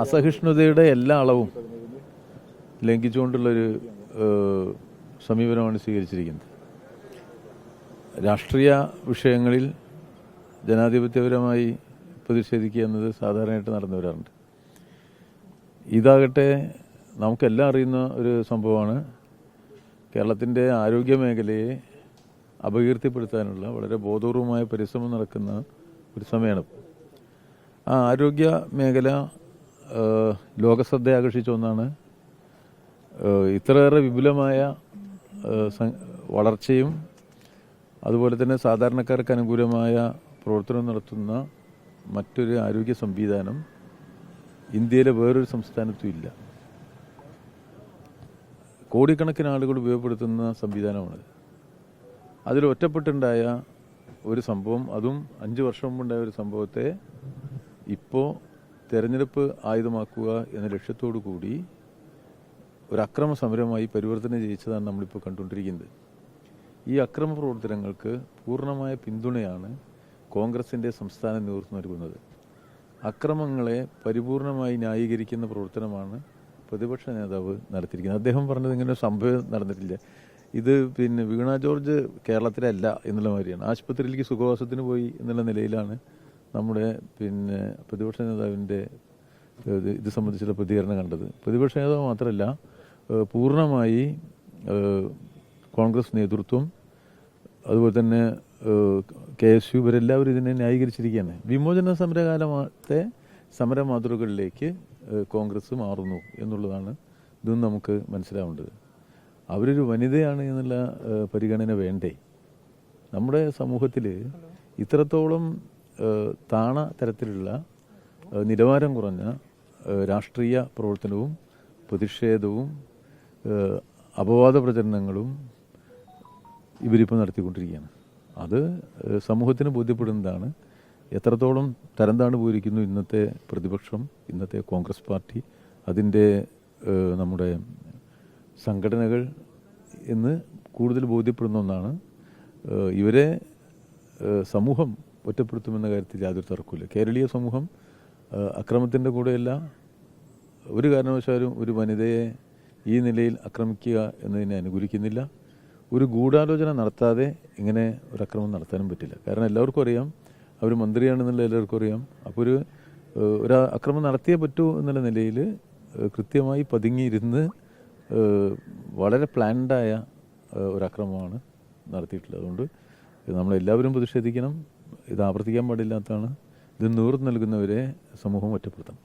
അസഹിഷ്ണുതയുടെ എല്ലാ അളവും ലംഘിച്ചുകൊണ്ടുള്ളൊരു സമീപനമാണ് സ്വീകരിച്ചിരിക്കുന്നത്. രാഷ്ട്രീയ വിഷയങ്ങളിൽ ജനാധിപത്യപരമായി പ്രതിഷേധിക്കുക എന്നത് സാധാരണയായിട്ട് നടന്നു വരാറുണ്ട്. ഇതാകട്ടെ നമുക്കെല്ലാം അറിയുന്ന ഒരു സംഭവമാണ്. കേരളത്തിൻ്റെ ആരോഗ്യ മേഖലയെ അപകീർത്തിപ്പെടുത്താനുള്ള വളരെ ബോധപൂർവമായ പരിശ്രമം നടക്കുന്ന ഒരു സമയമാണ്. ആ ആരോഗ്യ മേഖല ലോകശ്രദ്ധ ആകർഷിച്ച ഒന്നാണ്. ഇത്രയേറെ വിപുലമായ വളർച്ചയും അതുപോലെ തന്നെ സാധാരണക്കാർക്ക് അനുകൂലമായ പ്രവർത്തനം നടത്തുന്ന മറ്റൊരു ആരോഗ്യ സംവിധാനം ഇന്ത്യയിലെ വേറൊരു സംസ്ഥാനത്തും ഇല്ല. കോടിക്കണക്കിന് ആളുകൾ ഉപയോഗപ്പെടുത്തുന്ന സംവിധാനമാണത്. അതിൽ ഒറ്റപ്പെട്ടുണ്ടായ ഒരു സംഭവം, അതും 5 വർഷം മുമ്പുണ്ടായ ഒരു സംഭവത്തെ ഇപ്പോൾ തെരഞ്ഞെടുപ്പ് ആയുധമാക്കുക എന്ന ലക്ഷ്യത്തോടു കൂടി ഒരു അക്രമ സമരമായി പരിവർത്തനം ചെയ്യിച്ചതാണ് നമ്മളിപ്പോൾ കണ്ടുകൊണ്ടിരിക്കുന്നത്. ഈ അക്രമ പ്രവർത്തനങ്ങൾക്ക് പൂർണ്ണമായ പിന്തുണയാണ് കോൺഗ്രസിൻ്റെ സംസ്ഥാന നേതൃത്വം നൽകുന്നത്. അക്രമങ്ങളെ പരിപൂർണമായി ന്യായീകരിക്കുന്ന പ്രവർത്തനമാണ് പ്രതിപക്ഷ നേതാവ് നടത്തിയിരിക്കുന്നത്. അദ്ദേഹം പറഞ്ഞത് ഇങ്ങനെ ഒരു സംഭവം നടന്നിട്ടില്ല, ഇത് വീണ ജോർജ് കേരളത്തിലല്ല എന്നുള്ള മാതിരിയാണ്. ആശുപത്രിയിലേക്ക് സുഖവാസത്തിന് പോയി എന്നുള്ള നിലയിലാണ് നമ്മുടെ പ്രതിപക്ഷ നേതാവിൻ്റെ ഇത് സംബന്ധിച്ചുള്ള പ്രതികരണം കണ്ടത്. പ്രതിപക്ഷ നേതാവ് മാത്രമല്ല, പൂർണ്ണമായി കോൺഗ്രസ് നേതൃത്വം അതുപോലെ തന്നെ KSU ഇവരെല്ലാവരും ഇതിനെ ന്യായീകരിച്ചിരിക്കുകയാണ്. വിമോചന സമരകാലത്തെ സമര മാതൃകകളിലേക്ക് കോൺഗ്രസ് മാറുന്നു എന്നുള്ളതാണ് ഇതും നമുക്ക് മനസ്സിലാവേണ്ടത്. അവരൊരു വനിതയാണ് എന്നുള്ള പരിഗണന വേണ്ടേ? നമ്മുടെ സമൂഹത്തിൽ ഇത്രത്തോളം താണ തരത്തിലുള്ള നിലവാരം കുറഞ്ഞ രാഷ്ട്രീയ പ്രവർത്തനവും പ്രതിഷേധവും അപവാദ പ്രചരണങ്ങളും ഇവരിപ്പോൾ നടത്തിക്കൊണ്ടിരിക്കുകയാണ്. അത് സമൂഹത്തിന് ബോധ്യപ്പെടുന്നതാണ് എത്രത്തോളം തരംതാണു പോയിരിക്കുന്നു ഇന്നത്തെ പ്രതിപക്ഷം, ഇന്നത്തെ കോൺഗ്രസ് പാർട്ടി, അതിൻ്റെ നമ്മുടെ സംഘടനകൾ എന്ന് കൂടുതൽ ബോധ്യപ്പെടുന്ന ഒന്നാണ്. ഇവരെ സമൂഹം ഒറ്റപ്പെടുത്തുമെന്ന കാര്യത്തിൽ യാതൊരു തർക്കമില്ല. കേരളീയ സമൂഹം അക്രമത്തിൻ്റെ കൂടെയല്ല, ഒരു കാരണവശാലും ഒരു വനിതയെ ഈ നിലയിൽ ആക്രമിക്കുക എന്നതിനെ അനുകൂലിക്കുന്നില്ല. ഒരു ഗൂഢാലോചന നടത്താതെ ഇങ്ങനെ ഒരു അക്രമം നടത്താനും പറ്റില്ല. കാരണം എല്ലാവർക്കും അറിയാം അവർ മന്ത്രിയാണെന്നുള്ള എല്ലാവർക്കും അറിയാം. അപ്പോൾ ഒരു അക്രമം നടത്തിയേ പറ്റൂ എന്നുള്ള നിലയിൽ കൃത്യമായി പതുങ്ങിയിരുന്ന് വളരെ പ്ലാൻഡായ ഒരു അക്രമമാണ് നടത്തിയിട്ടുള്ളത്. അതുകൊണ്ട് നമ്മളെല്ലാവരും പ്രതിഷേധിക്കണം. ഇത് ആവർത്തിക്കാൻ പാടില്ലാത്തതാണ്. ഇത് നേതൃത്വം നൽകുന്നവരെ സമൂഹം ഒറ്റപ്പെടുത്തണം.